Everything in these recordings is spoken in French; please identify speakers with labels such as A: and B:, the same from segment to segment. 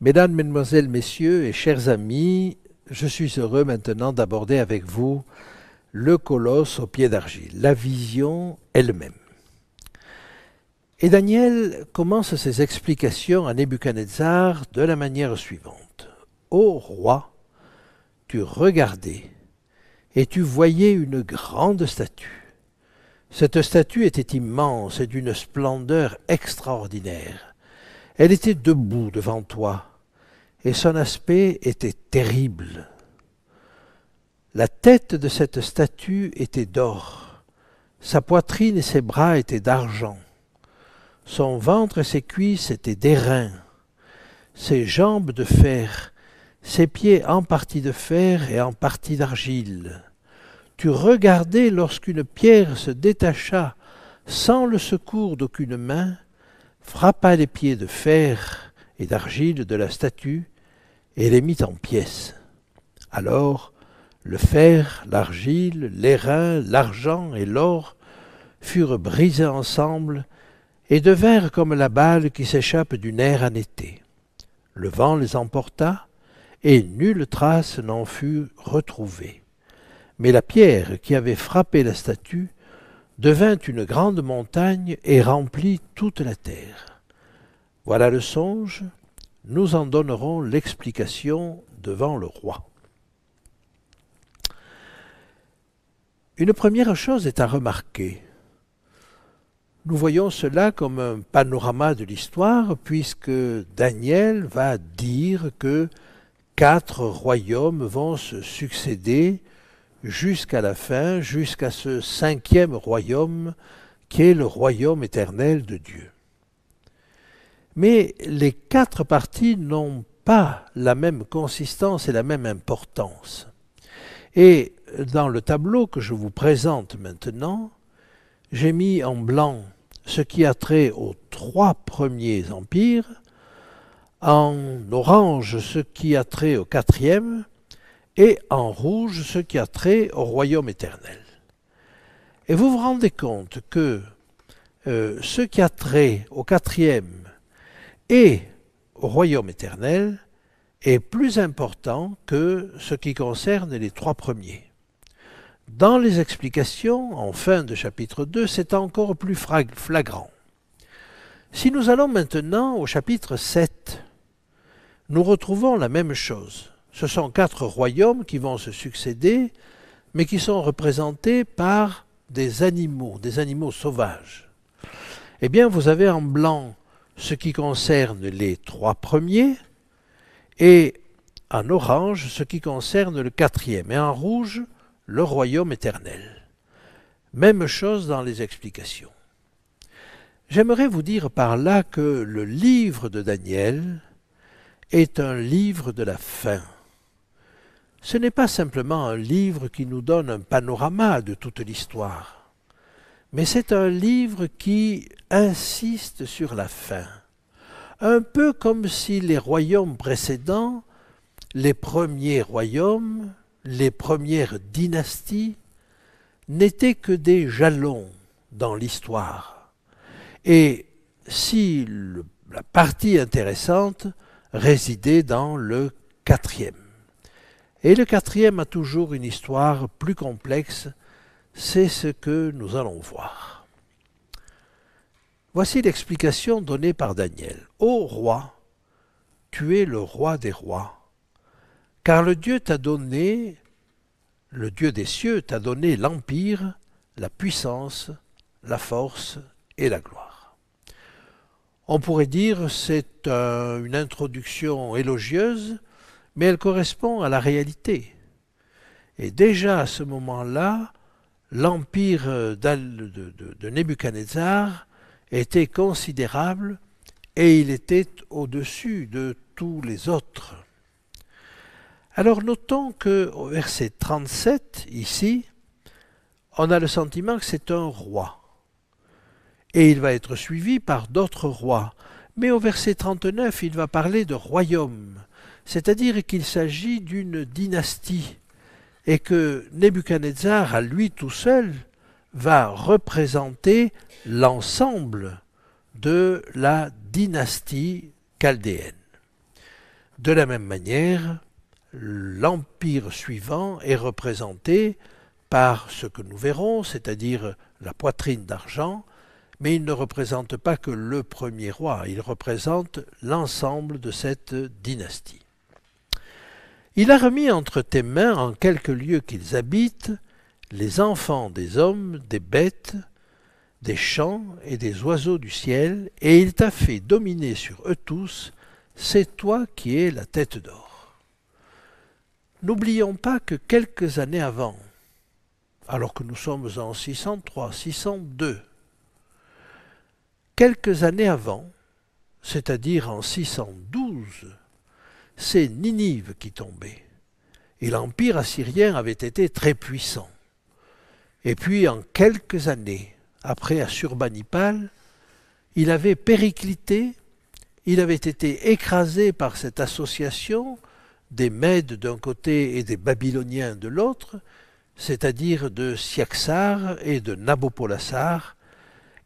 A: Mesdames, Mesdemoiselles, Messieurs et chers amis, je suis heureux maintenant d'aborder avec vous le colosse au pied d'argile, la vision elle-même. Et Daniel commence ses explications à Nebuchadnezzar de la manière suivante. « Ô roi, tu regardais et tu voyais une grande statue. Cette statue était immense et d'une splendeur extraordinaire. Elle était debout devant toi, et son aspect était terrible. La tête de cette statue était d'or, sa poitrine et ses bras étaient d'argent, son ventre et ses cuisses étaient d'airain, ses jambes de fer, ses pieds en partie de fer et en partie d'argile. Tu regardais lorsqu'une pierre se détacha sans le secours d'aucune main, frappa les pieds de fer et d'argile de la statue et les mit en pièces. Alors le fer, l'argile, l'airain, l'argent et l'or furent brisés ensemble et devinrent comme la balle qui s'échappe du nerf en été. Le vent les emporta et nulle trace n'en fut retrouvée. Mais la pierre qui avait frappé la statue devint une grande montagne et remplit toute la terre. Voilà le songe, nous en donnerons l'explication devant le roi. Une première chose est à remarquer. Nous voyons cela comme un panorama de l'histoire, puisque Daniel va dire que 4 royaumes vont se succéder jusqu'à la fin, jusqu'à ce 5e royaume qui est le royaume éternel de Dieu. Mais les 4 parties n'ont pas la même consistance et la même importance. Et dans le tableau que je vous présente maintenant, j'ai mis en blanc ce qui a trait aux 3 premiers empires, en orange ce qui a trait au 4e, et en rouge ce qui a trait au royaume éternel. Et vous vous rendez compte que ce qui a trait au 4e et au royaume éternel est plus important que ce qui concerne les 3 premiers. Dans les explications, en fin de chapitre 2, c'est encore plus flagrant. Si nous allons maintenant au chapitre 7, nous retrouvons la même chose. Ce sont 4 royaumes qui vont se succéder, mais qui sont représentés par des animaux sauvages. Eh bien, vous avez en blanc ce qui concerne les 3 premiers, et en orange ce qui concerne le 4e, et en rouge le royaume éternel. Même chose dans les explications. J'aimerais vous dire par là que le livre de Daniel est un livre de la fin. Ce n'est pas simplement un livre qui nous donne un panorama de toute l'histoire, mais c'est un livre qui insiste sur la fin. Un peu comme si les royaumes précédents, les premiers royaumes, les premières dynasties, n'étaient que des jalons dans l'histoire. Et si la partie intéressante résidait dans le 4e. Et le 4e a toujours une histoire plus complexe, c'est ce que nous allons voir. Voici l'explication donnée par Daniel. « Ô roi, tu es le roi des rois, car le Dieu t'a donné, le Dieu des cieux t'a donné l'empire, la puissance, la force et la gloire. » On pourrait dire c'est une introduction élogieuse, mais elle correspond à la réalité. Et déjà à ce moment-là, l'empire de Nebuchadnezzar était considérable et il était au-dessus de tous les autres. Alors notons qu'au verset 37, ici, on a le sentiment que c'est un roi. Et il va être suivi par d'autres rois. Mais au verset 39, il va parler de royaume, c'est-à-dire qu'il s'agit d'une dynastie, et que Nebuchadnezzar, à lui tout seul, va représenter l'ensemble de la dynastie chaldéenne. De la même manière, l'empire suivant est représenté par ce que nous verrons, c'est-à-dire la poitrine d'argent, mais il ne représente pas que le premier roi, il représente l'ensemble de cette dynastie. Il a remis entre tes mains, en quelque lieu qu'ils habitent, les enfants des hommes, des bêtes, des champs et des oiseaux du ciel, et il t'a fait dominer sur eux tous, c'est toi qui es la tête d'or. N'oublions pas que quelques années avant, alors que nous sommes en 603, 602, quelques années avant, c'est-à-dire en 612, c'est Ninive qui tombait, et l'empire assyrien avait été très puissant. Et puis en quelques années, après Assurbanipal, il avait périclité, il avait été écrasé par cette association des Mèdes d'un côté et des Babyloniens de l'autre, c'est-à-dire de Siaxar et de Nabopolassar,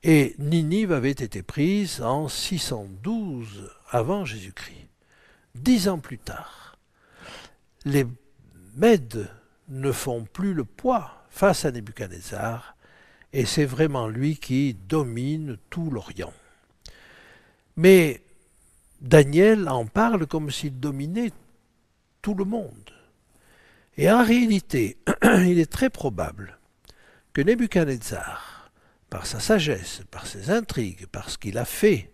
A: et Ninive avait été prise en 612 avant Jésus-Christ. 10 ans plus tard, les Mèdes ne font plus le poids face à Nebuchadnezzar, et c'est vraiment lui qui domine tout l'Orient. Mais Daniel en parle comme s'il dominait tout le monde. Et en réalité, il est très probable que Nebuchadnezzar, par sa sagesse, par ses intrigues, par ce qu'il a fait,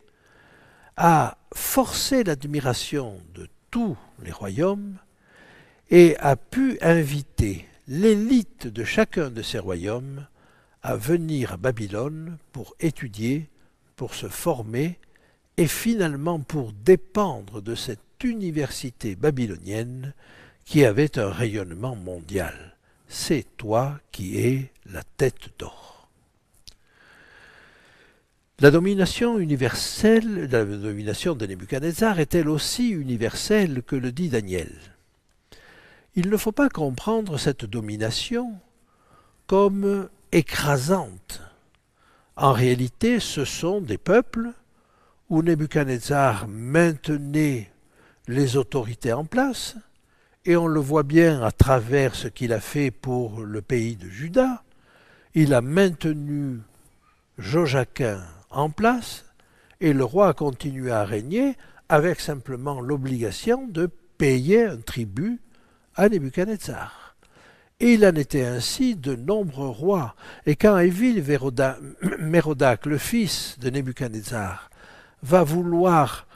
A: a forcé l'admiration de tous les royaumes et a pu inviter l'élite de chacun de ces royaumes à venir à Babylone pour étudier, pour se former et finalement pour dépendre de cette université babylonienne qui avait un rayonnement mondial. C'est toi qui es la tête d'or. La domination universelle, la domination de Nebuchadnezzar est elle aussi universelle que le dit Daniel. Il ne faut pas comprendre cette domination comme écrasante. En réalité, ce sont des peuples où Nebuchadnezzar maintenait les autorités en place, et on le voit bien à travers ce qu'il a fait pour le pays de Juda. Il a maintenu Joachim en place, et le roi a continué à régner avec simplement l'obligation de payer un tribut à Nebuchadnezzar. Et il en était ainsi de nombreux rois. Et quand Évil-Mérodach, le fils de Nebuchadnezzar, va vouloir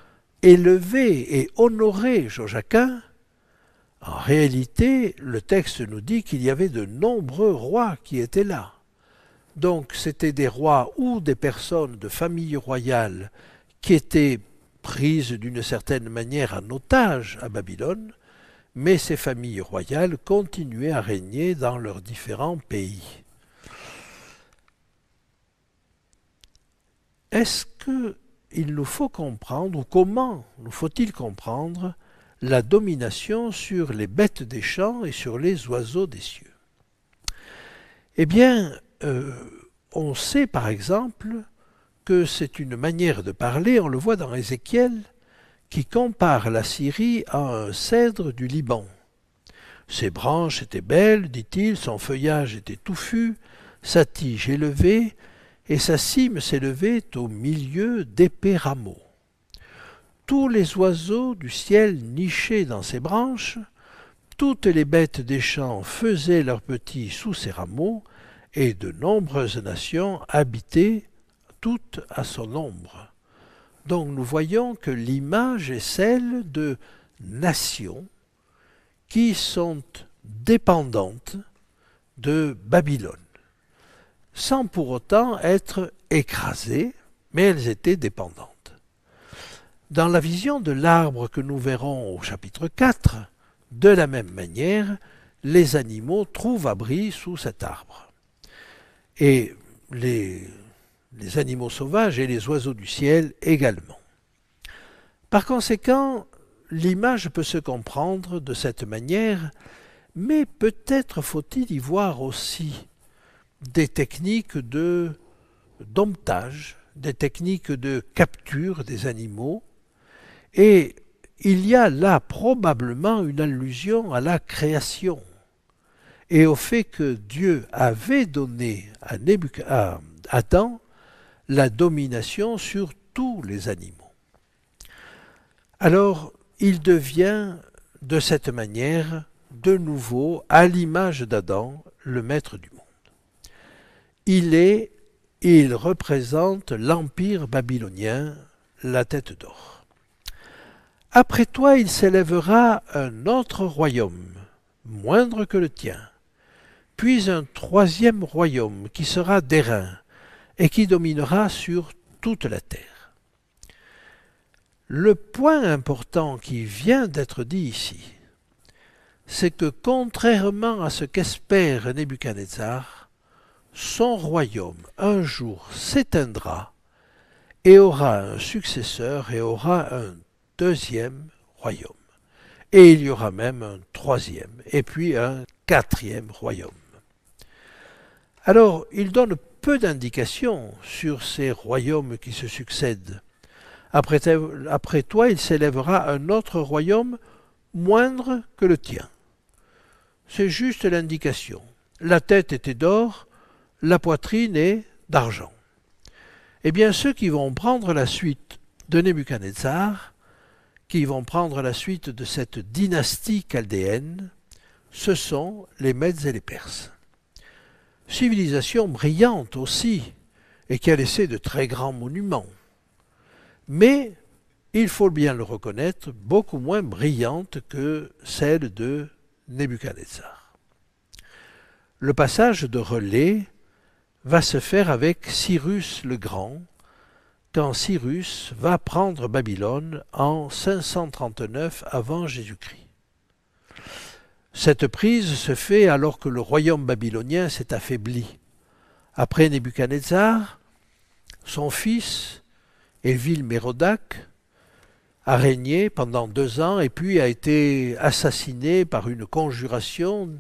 A: élever et honorer Joachim, en réalité, le texte nous dit qu'il y avait de nombreux rois qui étaient là. Donc c'était des rois ou des personnes de famille royale qui étaient prises d'une certaine manière en otage à Babylone, mais ces familles royales continuaient à régner dans leurs différents pays. Est-ce qu'il nous faut comprendre, ou comment nous faut-il comprendre, la domination sur les bêtes des champs et sur les oiseaux des cieux? Eh bien, on sait par exemple que c'est une manière de parler, on le voit dans Ézéchiel, qui compare la Syrie à un cèdre du Liban. Ses branches étaient belles, dit-il, son feuillage était touffu, sa tige élevée, et sa cime s'élevait au milieu d'épais rameaux. Tous les oiseaux du ciel nichaient dans ses branches, toutes les bêtes des champs faisaient leurs petits sous ses rameaux, et de nombreuses nations habitaient toutes à son ombre. Donc nous voyons que l'image est celle de nations qui sont dépendantes de Babylone, sans pour autant être écrasées, mais elles étaient dépendantes. Dans la vision de l'arbre que nous verrons au chapitre 4, de la même manière, les animaux trouvent abri sous cet arbre. Et les animaux sauvages et les oiseaux du ciel également. Par conséquent, l'image peut se comprendre de cette manière, mais peut-être faut-il y voir aussi des techniques de domptage, des techniques de capture des animaux, et il y a là probablement une allusion à la création et au fait que Dieu avait donné à Adam la domination sur tous les animaux. Alors, il devient de cette manière, de nouveau, à l'image d'Adam, le maître du monde. Il représente l'empire babylonien, la tête d'or. Après toi, il s'élèvera un autre royaume, moindre que le tien, puis un troisième royaume qui sera d'airain et qui dominera sur toute la terre. Le point important qui vient d'être dit ici, c'est que contrairement à ce qu'espère Nebuchadnezzar, son royaume un jour s'éteindra et aura un successeur et aura un deuxième royaume. Et il y aura même un troisième et puis un quatrième royaume. Alors, il donne peu d'indications sur ces royaumes qui se succèdent. Après toi, il s'élèvera un autre royaume moindre que le tien. C'est juste l'indication. La tête était d'or, la poitrine est d'argent. Eh bien, ceux qui vont prendre la suite de Nebuchadnezzar, qui vont prendre la suite de cette dynastie chaldéenne, ce sont les Mèdes et les Perses. Civilisation brillante aussi, et qui a laissé de très grands monuments. Mais, il faut bien le reconnaître, beaucoup moins brillante que celle de Nebuchadnezzar. Le passage de relais va se faire avec Cyrus le Grand, quand Cyrus va prendre Babylone en 539 avant Jésus-Christ. Cette prise se fait alors que le royaume babylonien s'est affaibli. Après Nebuchadnezzar, son fils, Évil-Mérodach, a régné pendant 2 ans et puis a été assassiné par une conjuration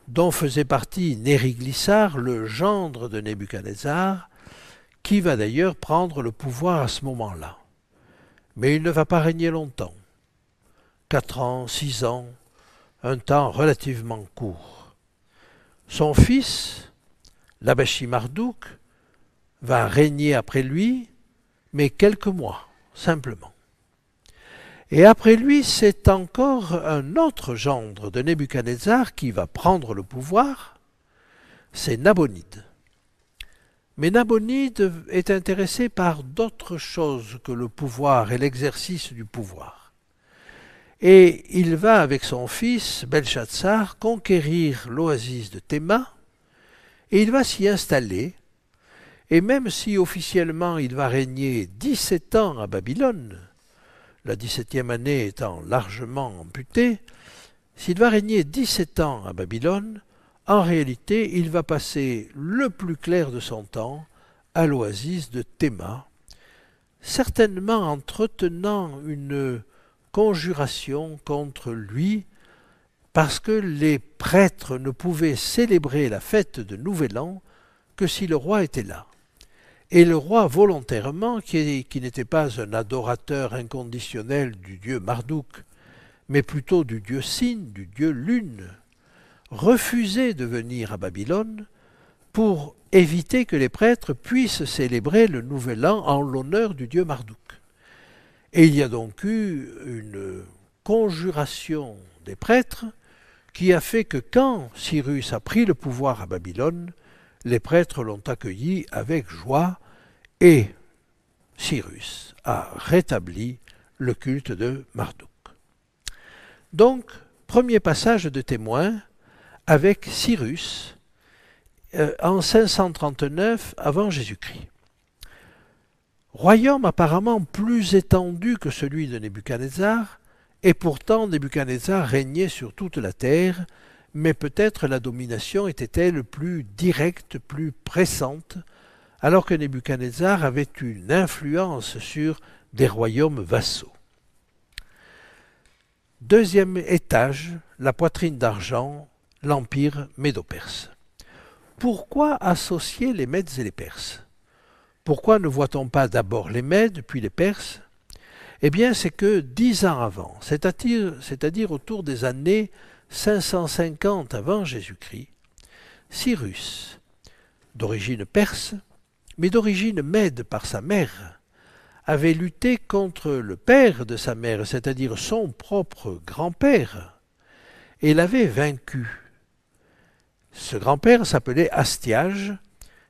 A: dont faisait partie Nériglissar, le gendre de Nebuchadnezzar, qui va d'ailleurs prendre le pouvoir à ce moment-là. Mais il ne va pas régner longtemps. 4 ans, 6 ans, un temps relativement court. Son fils, Labashi-Marduk, va régner après lui, mais quelques mois, simplement. Et après lui, c'est encore un autre gendre de Nebuchadnezzar qui va prendre le pouvoir, c'est Nabonide. Mais Nabonide est intéressé par d'autres choses que le pouvoir et l'exercice du pouvoir. Et il va, avec son fils Belshazzar, conquérir l'oasis de Théma, et il va s'y installer, et même si officiellement il va régner 17 ans à Babylone, la 17e année étant largement amputée, s'il va régner 17 ans à Babylone, en réalité, il va passer le plus clair de son temps à l'oasis de Théma, certainement entretenant une conjuration contre lui, parce que les prêtres ne pouvaient célébrer la fête de Nouvel An que si le roi était là. Et le roi, volontairement, qui n'était pas un adorateur inconditionnel du dieu Marduk, mais plutôt du dieu Sin, du dieu Lune, refusait de venir à Babylone pour éviter que les prêtres puissent célébrer le Nouvel An en l'honneur du dieu Marduk. Et il y a donc eu une conjuration des prêtres qui a fait que quand Cyrus a pris le pouvoir à Babylone, les prêtres l'ont accueilli avec joie et Cyrus a rétabli le culte de Marduk. Donc, premier passage de témoin avec Cyrus en 539 avant Jésus-Christ. Royaume apparemment plus étendu que celui de Nebuchadnezzar, et pourtant Nebuchadnezzar régnait sur toute la terre, mais peut-être la domination était-elle plus directe, plus pressante, alors que Nebuchadnezzar avait une influence sur des royaumes vassaux. Deuxième étage, la poitrine d'argent, l'empire médo-perse. Pourquoi associer les Mèdes et les Perses? Pourquoi ne voit-on pas d'abord les Mèdes, puis les Perses? Eh bien, c'est que 10 ans avant, c'est-à-dire autour des années 550 avant Jésus-Christ, Cyrus, d'origine perse, mais d'origine mède par sa mère, avait lutté contre le père de sa mère, c'est-à-dire son propre grand-père, et l'avait vaincu. Ce grand-père s'appelait Astiage,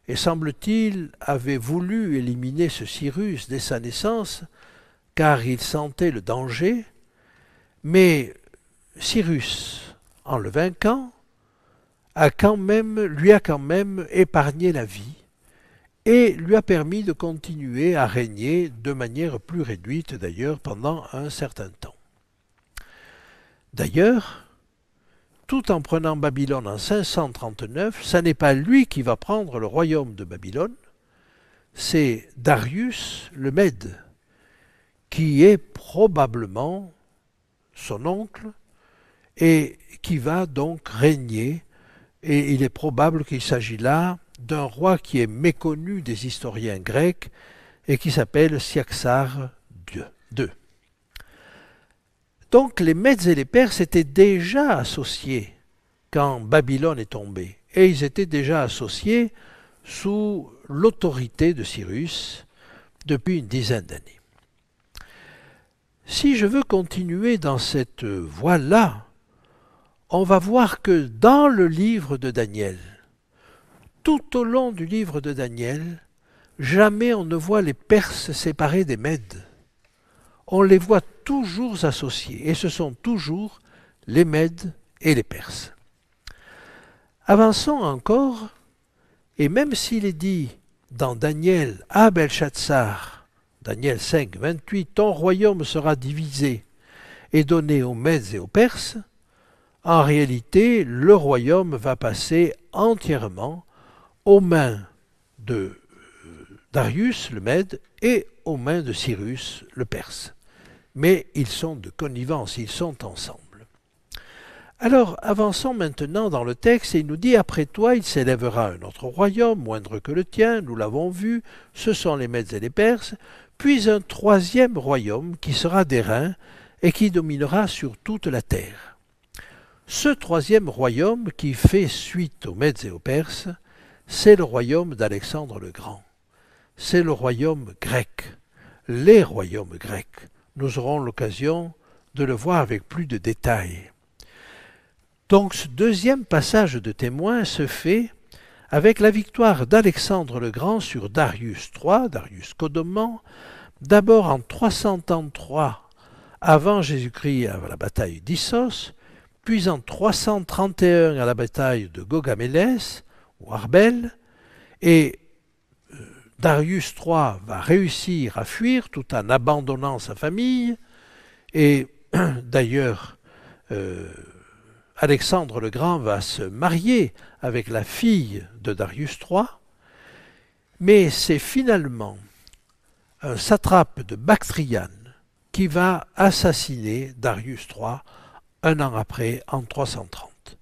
A: et semble-t-il avait voulu éliminer ce Cyrus dès sa naissance, car il sentait le danger, mais Cyrus, en le vainquant, lui a quand même épargné la vie et lui a permis de continuer à régner de manière plus réduite d'ailleurs pendant un certain temps. D'ailleurs, tout en prenant Babylone en 539, ce n'est pas lui qui va prendre le royaume de Babylone, c'est Darius le Mède, qui est probablement son oncle et qui va donc régner. Et il est probable qu'il s'agit là d'un roi qui est méconnu des historiens grecs et qui s'appelle Siaxar II. Donc les Mèdes et les Perses étaient déjà associés quand Babylone est tombée. Et ils étaient déjà associés sous l'autorité de Cyrus depuis une dizaine d'années. Si je veux continuer dans cette voie-là, on va voir que dans le livre de Daniel, tout au long du livre de Daniel, jamais on ne voit les Perses séparés des Mèdes. On les voit toujours associés, et ce sont toujours les Mèdes et les Perses. Avançons encore, et même s'il est dit dans Daniel à Belshazzar, Daniel 5, 28, « Ton royaume sera divisé et donné aux Mèdes et aux Perses », en réalité, le royaume va passer entièrement aux mains de Darius le Mède et aux mains de Cyrus le Perse. Mais ils sont de connivence, ils sont ensemble. Alors, avançons maintenant dans le texte, et il nous dit « Après toi, il s'élèvera un autre royaume, moindre que le tien, nous l'avons vu, ce sont les Mèdes et les Perses, puis un troisième royaume qui sera d'airain et qui dominera sur toute la terre. » Ce troisième royaume qui fait suite aux Mèdes et aux Perses, c'est le royaume d'Alexandre le Grand. C'est le royaume grec, les royaumes grecs. Nous aurons l'occasion de le voir avec plus de détails. Donc ce deuxième passage de témoin se fait avec la victoire d'Alexandre le Grand sur Darius III, Darius Codoman, d'abord en 333 avant Jésus-Christ à la bataille d'Issos, puis en 331 à la bataille de Gogamélès, ou Arbel, et Darius III va réussir à fuir tout en abandonnant sa famille, et d'ailleurs Alexandre le Grand va se marier avec la fille de Darius III, mais c'est finalement un satrape de Bactriane qui va assassiner Darius III un an après, en 330.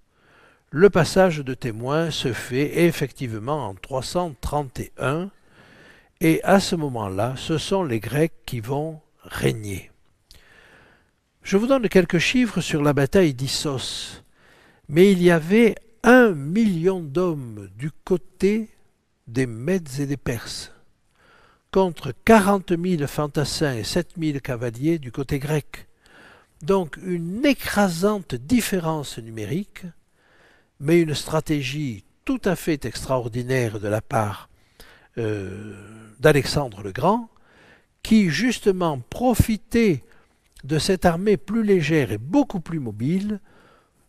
A: Le passage de témoin se fait effectivement en 331, et à ce moment-là, ce sont les Grecs qui vont régner. Je vous donne quelques chiffres sur la bataille d'Issos, mais il y avait 1 million d'hommes du côté des Mèdes et des Perses, contre 40 000 fantassins et 7 000 cavaliers du côté grec. Donc une écrasante différence numérique, mais une stratégie tout à fait extraordinaire de la part d'Alexandre le Grand, qui justement profitait de cette armée plus légère et beaucoup plus mobile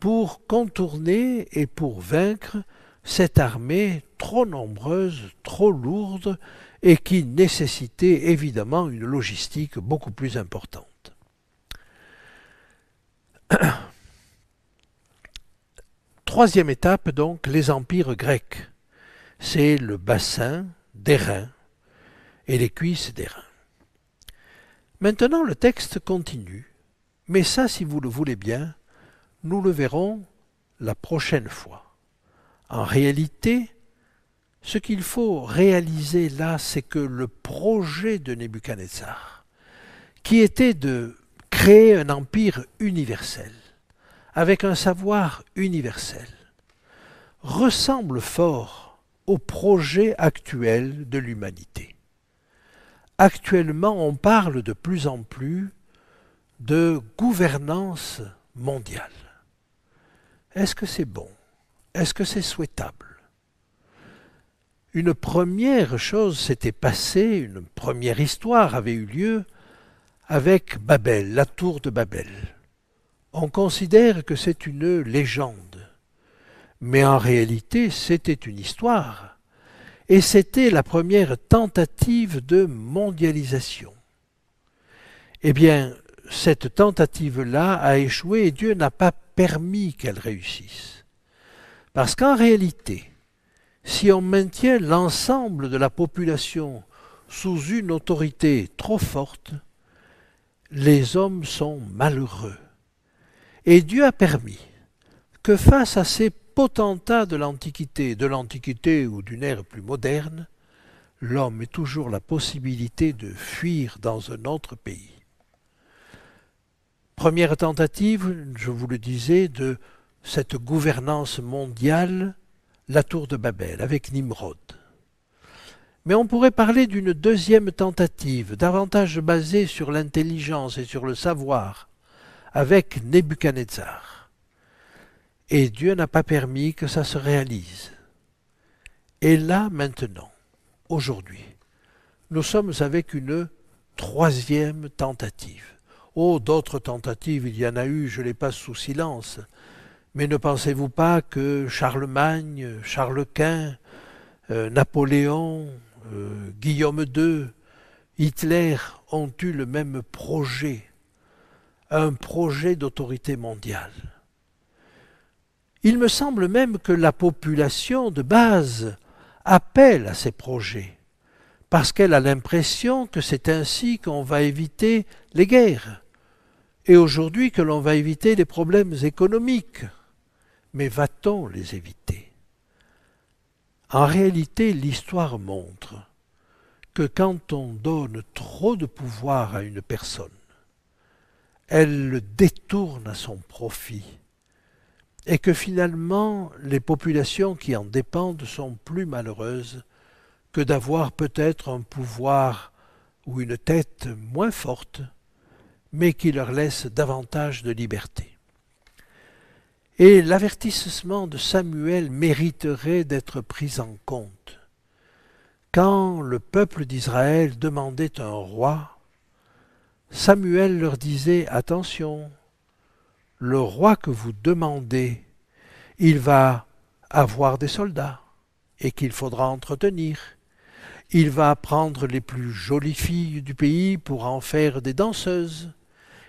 A: pour contourner et pour vaincre cette armée trop nombreuse, trop lourde et qui nécessitait évidemment une logistique beaucoup plus importante. Troisième étape, donc, les empires grecs. C'est le bassin d'Airain et les cuisses d'Airain. Maintenant, le texte continue, mais ça, si vous le voulez bien, nous le verrons la prochaine fois. En réalité, ce qu'il faut réaliser là, c'est que le projet de Nebuchadnezzar, qui était de créer un empire universel, avec un savoir universel, ressemble fort au projet actuel de l'humanité. Actuellement, on parle de plus en plus de gouvernance mondiale. Est-ce que c'est bon? Est-ce que c'est souhaitable? Une première chose s'était passée, une première histoire avait eu lieu avec Babel, la tour de Babel. On considère que c'est une légende, mais en réalité c'était une histoire, et c'était la première tentative de mondialisation. Eh bien, cette tentative-là a échoué et Dieu n'a pas permis qu'elle réussisse. Parce qu'en réalité, si on maintient l'ensemble de la population sous une autorité trop forte, les hommes sont malheureux. Et Dieu a permis que face à ces potentats de l'Antiquité ou d'une ère plus moderne, l'homme ait toujours la possibilité de fuir dans un autre pays. Première tentative, je vous le disais, de cette gouvernance mondiale, la tour de Babel, avec Nimrod. Mais on pourrait parler d'une deuxième tentative, davantage basée sur l'intelligence et sur le savoir, avec Nebuchadnezzar. Et Dieu n'a pas permis que ça se réalise. Et là, maintenant, aujourd'hui, nous sommes avec une troisième tentative. Oh, d'autres tentatives, il y en a eu, je les passe sous silence. Mais ne pensez-vous pas que Charlemagne, Charles Quint, Napoléon, Guillaume II, Hitler ont eu le même projet, un projet d'autorité mondiale. Il me semble même que la population de base appelle à ces projets, parce qu'elle a l'impression que c'est ainsi qu'on va éviter les guerres, et aujourd'hui que l'on va éviter les problèmes économiques. Mais va-t-on les éviter? En réalité, l'histoire montre que quand on donne trop de pouvoir à une personne, elle le détourne à son profit et que finalement les populations qui en dépendent sont plus malheureuses que d'avoir peut-être un pouvoir ou une tête moins forte, mais qui leur laisse davantage de liberté. Et l'avertissement de Samuel mériterait d'être pris en compte. Quand le peuple d'Israël demandait un roi, Samuel leur disait « Attention, le roi que vous demandez, il va avoir des soldats et qu'il faudra entretenir. Il va prendre les plus jolies filles du pays pour en faire des danseuses.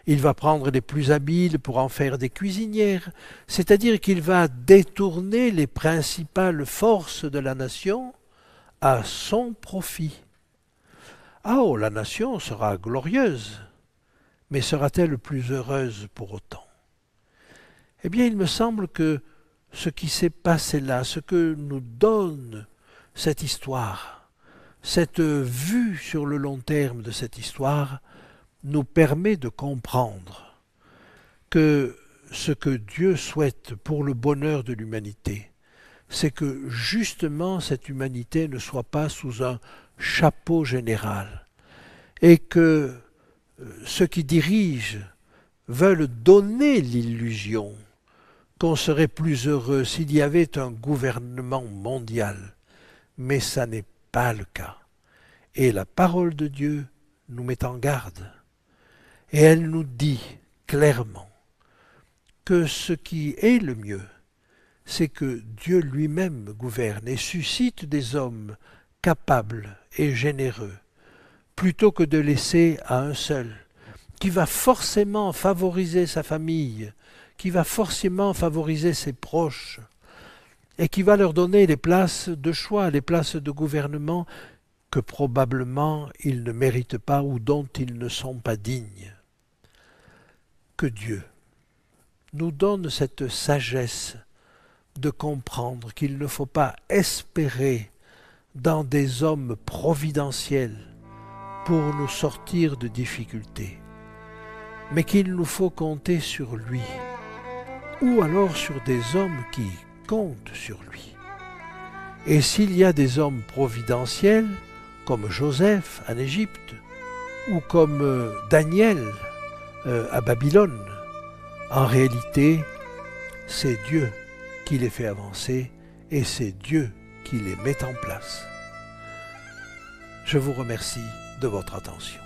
A: Il va prendre les plus habiles pour en faire des cuisinières, c'est-à-dire qu'il va détourner les principales forces de la nation à son profit. Ah oh, la nation sera glorieuse, mais sera-t-elle plus heureuse pour autant? Eh bien, il me semble que ce qui s'est passé là, ce que nous donne cette histoire, cette vue sur le long terme de cette histoire, nous permet de comprendre que ce que Dieu souhaite pour le bonheur de l'humanité, c'est que justement cette humanité ne soit pas sous un chapeau général et que ceux qui dirigent veulent donner l'illusion qu'on serait plus heureux s'il y avait un gouvernement mondial. Mais ça n'est pas le cas. Et la parole de Dieu nous met en garde. Et elle nous dit clairement que ce qui est le mieux, c'est que Dieu lui-même gouverne et suscite des hommes capables et généreux, plutôt que de laisser à un seul, qui va forcément favoriser sa famille, qui va forcément favoriser ses proches, et qui va leur donner les places de choix, les places de gouvernement que probablement ils ne méritent pas ou dont ils ne sont pas dignes. Que Dieu nous donne cette sagesse de comprendre qu'il ne faut pas espérer dans des hommes providentiels pour nous sortir de difficultés, mais qu'il nous faut compter sur lui, ou alors sur des hommes qui comptent sur lui. Et s'il y a des hommes providentiels, comme Joseph en Égypte, ou comme Daniel à Babylone, en réalité, c'est Dieu qui les fait avancer et c'est Dieu qui les met en place. Je vous remercie de votre attention.